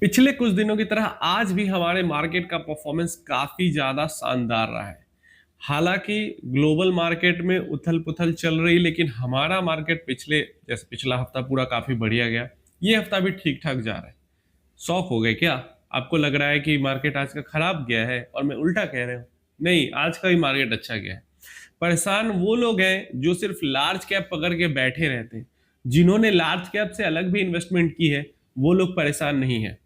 पिछले कुछ दिनों की तरह आज भी हमारे मार्केट का परफॉर्मेंस काफी ज्यादा शानदार रहा है। हालांकि ग्लोबल मार्केट में उथल-पुथल चल रही, लेकिन हमारा मार्केट जैसे पिछला हफ्ता पूरा काफी बढ़िया गया। ये हफ्ता भी ठीक-ठाक जा रहा है। शॉक हो गए क्या? आपको लग रहा है कि मार्केट आज का खराब गया है और मैं उल्टा कह रहा हूँ। नहीं, आज का भी मार्केट अच्छा गया है। परेशान वो लोग हैं जो सिर्फ लार्ज कैप पकड़ के बैठे रहते हैं। जिन्होंने लार्ज कैप से अलग भी इन्वेस्टमेंट की है, वो लोग परेशान नहीं है।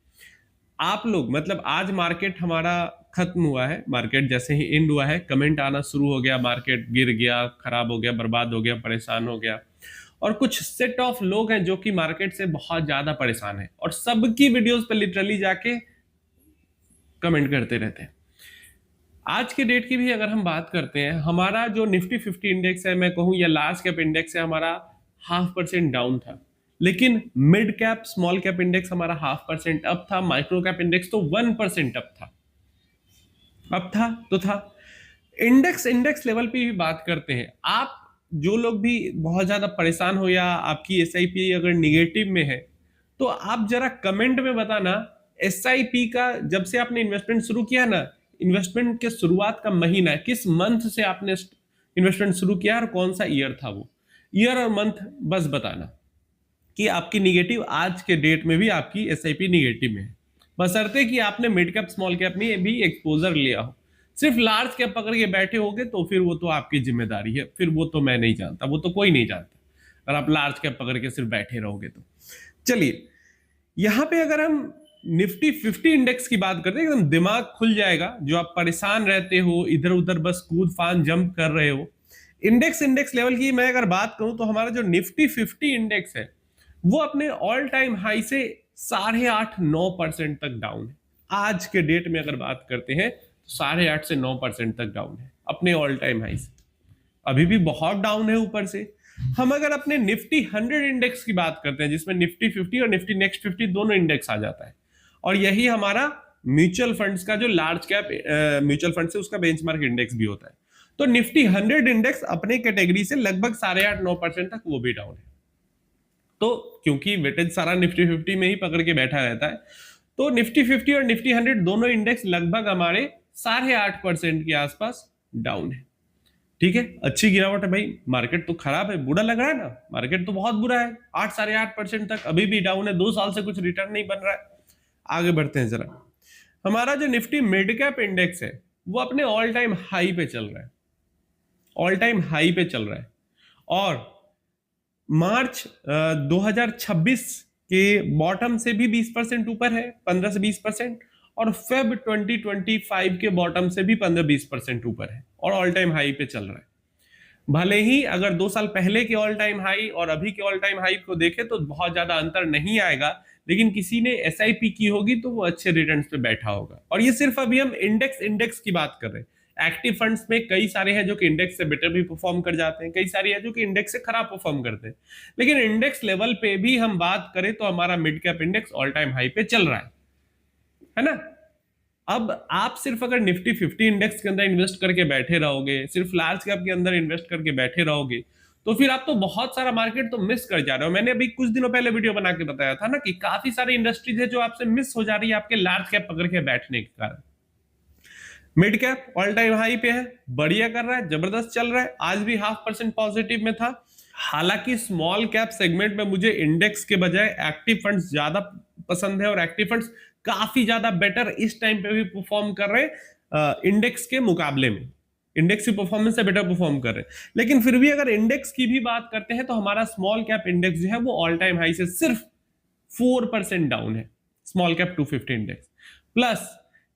आप लोग मतलब आज मार्केट हमारा खत्म हुआ है। मार्केट जैसे ही एंड हुआ है, कमेंट आना शुरू हो गया, मार्केट गिर गया, खराब हो गया, बर्बाद हो गया, परेशान हो गया। और कुछ सेट ऑफ लोग हैं जो कि मार्केट से बहुत ज्यादा परेशान है और सबकी वीडियोस पे लिटरली जाके कमेंट करते रहते हैं। आज के डेट की भी अगर हम बात करते हैं, हमारा जो निफ्टी 50 इंडेक्स है, मैं कहूं, या लार्ज कैप इंडेक्स है, हमारा 0.5% डाउन था। लेकिन mid cap small cap index हमारा 0.5% अप था। माइक्रो कैप इंडेक्स तो 1% अप था। अब था तो था। इंडेक्स इंडेक्स लेवल पे भी बात करते हैं। आप जो लोग भी बहुत ज्यादा परेशान हो या आपकी एसआईपी अगर निगेटिव में है, तो आप जरा कमेंट में बताना, एसआईपी का जब से आपने इन्वेस्टमेंट शुरू किया ना, इन्वेस्टमेंट के शुरुआत का महीना किस मंथ से आपने इन्वेस्टमेंट शुरू किया और कौन सा ईयर था वो ईयर और मंथ बस बताना कि आपकी निगेटिव आज के डेट में भी आपकी एसआईपी निगेटिव में है। बशर्ते कि आपने मिड कैप स्मॉल कैप में भी एक्सपोजर लिया हो। सिर्फ लार्ज कैप पकड़ के बैठे होगे तो फिर वो तो आपकी जिम्मेदारी है, फिर वो तो मैं नहीं जानता, वो तो कोई नहीं जानता। अगर आप लार्ज कैप पकड़ के सिर्फ बैठे रहोगे तो चलिए, यहां पे अगर हम निफ्टी 50 इंडेक्स की बात करते हैं, एकदम दिमाग खुल जाएगा। जो आप परेशान रहते हो, इधर उधर बस कूद फान जंप कर रहे हो, इंडेक्स इंडेक्स लेवल की मैं अगर बात करूं तो हमारा जो निफ्टी 50 इंडेक्स है, वो अपने ऑल टाइम हाई से 8.5-9% तक डाउन है। आज के डेट में अगर बात करते हैं तो 8.5 से 9% तक डाउन है अपने ऑल टाइम हाई से। अभी भी बहुत डाउन है ऊपर से। हम अगर अपने निफ्टी 100 इंडेक्स की बात करते हैं, जिसमें निफ्टी 50 और निफ्टी नेक्स्ट 50 दोनों इंडेक्स आ जाता है, और यही हमारा म्यूचुअल फंड्स का जो लार्ज कैप म्यूचुअल फंड से उसका बेंचमार्क इंडेक्स भी होता है, तो निफ्टी 100 इंडेक्स अपने कैटेगरी से लगभग 8.5-9% तक वो भी डाउन है। तो क्योंकि वेटेज सारा निफ्टी 50 में ही पकड़ के बैठा रहता है, तो निफ्टी 50 और निफ्टी 100 दोनों इंडेक्स लगभग हमारे 8.5% के आसपास डाउन है। ठीक है, अच्छी गिरावट है भाई। मार्केट तो खराब है, बुरा लग रहा है ना, मार्केट तो बहुत बुरा है। 8-8.5% तक अभी भी डाउन है, 2 साल से कुछ रिटर्न नहीं बन रहा है। आगे बढ़ते हैं जरा। हमारा जो निफ्टी मिड कैप इंडेक्स है, वो अपने ऑल टाइम हाई पे चल रहा है, ऑल टाइम हाई पे चल रहा है। और मार्च 2026 के बॉटम से भी 20% ऊपर है, 15 से 20%। और फेब 2025 के बॉटम से भी 15-20% ऊपर है और ऑल टाइम हाई पे चल रहा है। भले ही अगर 2 साल पहले के ऑल टाइम हाई और अभी के ऑल टाइम हाई को देखें तो बहुत ज्यादा अंतर नहीं आएगा, लेकिन किसी ने एसआईपी की होगी तो वो अच्छे रिटर्न्स पे बैठा होगा। और ये सिर्फ अभी हम इंडेक्स इंडेक्स की बात कर रहे हैं। एक्टिव फंड्स में कई सारे हैं जो कि इंडेक्स से बेटर भी परफॉर्म कर जाते हैं, कई सारे हैं जो कि इंडेक्स से खराब परफॉर्म करते हैं। लेकिन इंडेक्स लेवल पे भी हम बात करें तो हमारा mid cap index all time high पे चल रहा है ना। अब आप सिर्फ अगर निफ्टी 50 इंडेक्स के अंदर इन्वेस्ट करके बैठे रहोगे, सिर्फ लार्ज कैप के अंदर इन्वेस्ट करके बैठे रहोगे, तो फिर आप तो बहुत सारा मार्केट तो मिस कर जा रहे हो। मैंने अभी कुछ दिनों पहले वीडियो बना के बताया था ना कि काफी सारी इंडस्ट्रीज है जो आपसे मिस हो जा रही है आपके लार्ज कैप पकड़ के बैठने के कारण। Mid cap all time high पे है, बढ़िया कर रहा है, जबरदस्त चल रहा है, आज भी 0.5% पॉजिटिव में था। हालांकि स्मॉल कैप सेगमेंट में मुझे इंडेक्स के बजाय एक्टिव फंड्स ज्यादा पसंद है, और एक्टिव फंड्स काफी ज्यादा बेटर इस टाइम पे भी परफॉर्म कर रहे हैं इंडेक्स के मुकाबले में। इंडेक्स की परफॉर्मेंस से बेटर परफॉर्म कर रहे हैं। लेकिन फिर भी अगर इंडेक्स की भी बात करते हैं तो हमारा स्मॉल कैप इंडेक्स जो है वो ऑल टाइम हाई से सिर्फ 4% डाउन है, स्मॉल कैप 250 इंडेक्स। प्लस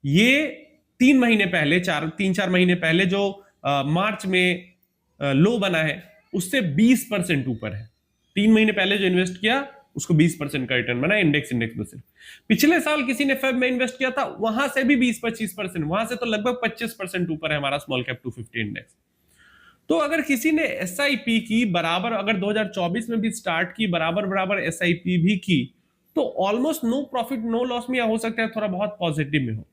ये 3 महीने पहले 3-4 महीने पहले जो मार्च में लो बना है उससे 20% ऊपर है। 3 महीने पहले जो इन्वेस्ट किया उसको 20% का रिटर्न बना इंडेक्स में से। पिछले साल किसी ने फेब में इन्वेस्ट किया था, वहां से भी 20-25%, वहां से तो लगभग 25% ऊपर है हमारा स्मॉल कैप 250 इंडेक्स। तो अगर किसी ने एसआईपी की बराबर, अगर 2024 में भी स्टार्ट की, बराबर बराबर एसआईपी भी की, तो almost no profit no loss में, हो सकता है थोड़ा बहुत पॉजिटिव में हो।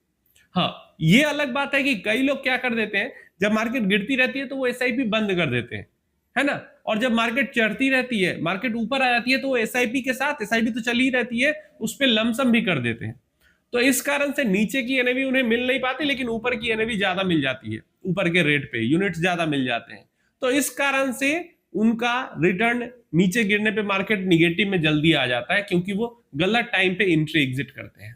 हाँ, ये अलग बात है कि कई लोग क्या कर देते हैं, जब मार्केट गिरती रहती है तो वो एसआईपी बंद कर देते हैं, है ना। और जब मार्केट चढ़ती रहती है, मार्केट ऊपर आ जाती है, तो वो एसआईपी के साथ, एसआईपी तो चली ही रहती है, उस पर लमसम भी कर देते हैं। तो इस कारण से नीचे की एनएवी उन्हें मिल नहीं पाती, लेकिन ऊपर की एनएवी ज्यादा मिल जाती है, ऊपर के रेट पे यूनिट्स ज्यादा मिल जाते हैं। तो इस कारण से उनका रिटर्न नीचे गिरने पे मार्केट निगेटिव में जल्दी आ जाता है, क्योंकि वो गलत टाइम पे एंट्री एग्जिट करते हैं।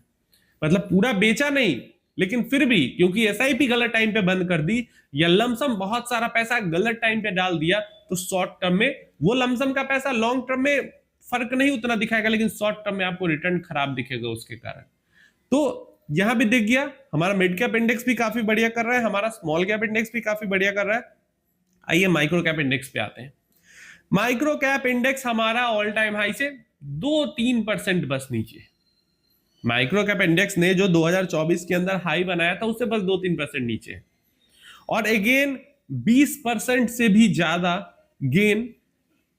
मतलब पूरा बेचा नहीं, लेकिन फिर भी क्योंकि एसआईपी गलत टाइम पे बंद कर दी या लमसम बहुत सारा पैसा गलत टाइम पे डाल दिया, तो शॉर्ट टर्म में वो लमसम का पैसा लॉन्ग टर्म में फर्क नहीं उतना दिखाएगा, लेकिन शॉर्ट टर्म में आपको रिटर्न खराब दिखेगा उसके कारण। तो यहां भी दिख गया, हमारा मिड कैप इंडेक्स भी काफी बढ़िया कर रहा है, हमारा स्मॉल कैप इंडेक्स भी काफी बढ़िया कर रहा है। आइए माइक्रो कैप इंडेक्स पे आते हैं। माइक्रो कैप इंडेक्स हमारा ऑल टाइम हाई से 2-3% बस नीचे। माइक्रो कैप इंडेक्स ने जो 2024 के अंदर हाई बनाया था उससे बस 2-3% नीचे, और अगेन 20% से भी ज्यादा गेन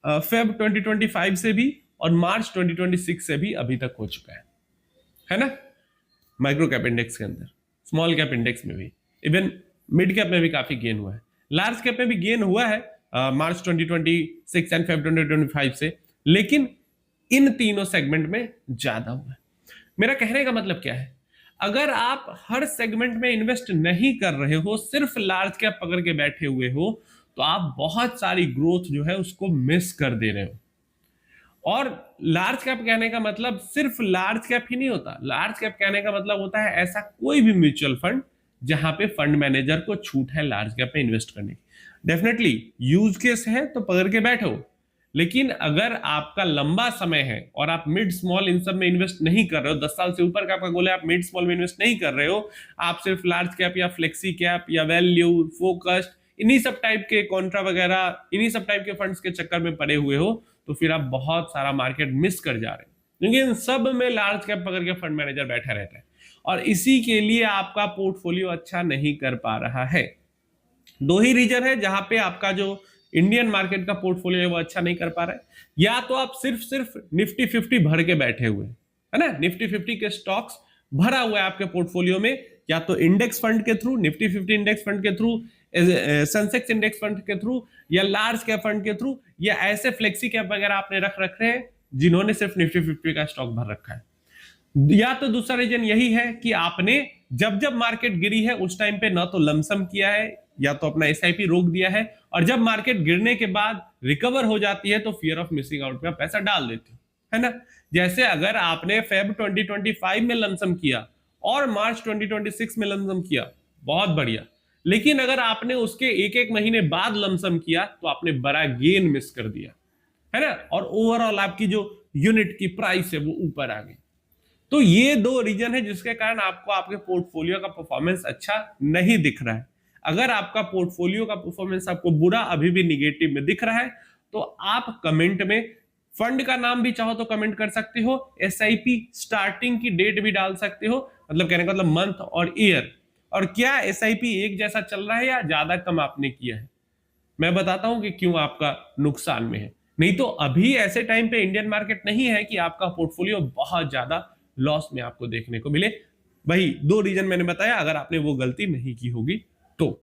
फेब 2025 से भी और मार्च 2026 से भी अभी तक हो चुका है ना, माइक्रो कैप इंडेक्स के अंदर, स्मॉल कैप इंडेक्स में भी, इवन मिड कैप में भी काफी गेन हुआ है, लार्ज कैप में भी गेन हुआ है मार्च 2026 एंड फेब 2025 से, लेकिन इन तीनों सेगमेंट में ज्यादा हुआ है। मेरा कहने का मतलब क्या है, अगर आप हर सेगमेंट में इन्वेस्ट नहीं कर रहे हो, सिर्फ लार्ज कैप पकड़ के बैठे हुए हो, तो आप बहुत सारी ग्रोथ जो है उसको मिस कर दे रहे हो। और लार्ज कैप कहने का मतलब सिर्फ लार्ज कैप ही नहीं होता, लार्ज कैप कहने का मतलब होता है ऐसा कोई भी म्यूचुअल फंड जहां पे फंड मैनेजर को छूट है लार्ज कैप में इन्वेस्ट करने की। डेफिनेटली यूज केस है तो पकड़ के बैठो, लेकिन अगर आपका लंबा समय है और आप मिड स्मॉल इन सब में इन्वेस्ट नहीं कर रहे हो, 10 साल से ऊपर का आपका गोल है, आप मिड स्मॉल में इन्वेस्ट नहीं कर रहे हो, आप सिर्फ लार्ज कैप या फ्लेक्सी कैप या वैल्यू फोकस्ड इन्हीं सब टाइप के कॉन्ट्रा वगैरह इन्हीं सब टाइप के फंड्स के चक्कर में पड़े हुए हो, तो फिर आप बहुत सारा मार्केट मिस कर जा रहे हो, क्योंकि इन सब में लार्ज कैप पकड़ के फंड मैनेजर बैठा रहता है और इसी के लिए आपका पोर्टफोलियो अच्छा नहीं कर पा रहा है। दो ही रीजन है जहां पे आपका जो इंडियन मार्केट का पोर्टफोलियो है वो अच्छा नहीं कर पा रहा है, या तो आप सिर्फ निफ्टी 50 भर के बैठे हुए है ना, निफ्टी 50 के स्टॉक्स भरा हुआ है आपके पोर्टफोलियो में, या तो इंडेक्स फंड के थ्रू, निफ्टी 50 इंडेक्स फंड के थ्रू, सेंसेक्स इंडेक्स फंड के थ्रू, या लार्ज कैप फंड के थ्रू, या ऐसे फ्लेक्सी कैप वगैरह आपने रख रखे हैं जिन्होंने सिर्फ निफ्टी 50 का स्टॉक भर रखा है। या तो दूसरा रीजन यही है कि आपने जब जब मार्केट गिरी है उस टाइम पे ना तो लमसम किया है या तो अपना एसआईपी रोक दिया है, और जब मार्केट गिरने के बाद रिकवर हो जाती है तो फियर ऑफ मिसिंग आउट में पैसा डाल देते हो, है ना। जैसे अगर आपने फेब 2025 में लमसम किया और मार्च 2026 में लमसम किया, बहुत बढ़िया, लेकिन अगर आपने उसके एक एक महीने बाद लमसम किया तो आपने बड़ा गेन मिस कर दिया, है ना, और ओवरऑल आपकी जो यूनिट की प्राइस है वो ऊपर आ गई। तो ये दो रीजन है जिसके कारण आपको आपके पोर्टफोलियो का परफॉर्मेंस अच्छा नहीं दिख रहा है। अगर आपका पोर्टफोलियो का परफॉर्मेंस आपको बुरा अभी भी निगेटिव में दिख रहा है तो आप कमेंट में फंड का नाम भी चाहो तो कमेंट कर सकते हो, एसआईपी स्टार्टिंग की डेट भी डाल सकते हो, मतलब कहने का मतलब मंथ और ईयर, और क्या एसआईपी एक जैसा चल रहा है या ज्यादा कम आपने किया है। मैं बताता हूं कि क्यों आपका नुकसान में है। नहीं तो अभी ऐसे टाइम पे इंडियन मार्केट नहीं है कि आपका पोर्टफोलियो बहुत ज्यादा लॉस में आपको देखने को मिले। वही दो रीजन मैंने बताया, अगर आपने वो गलती नहीं की होगी तो।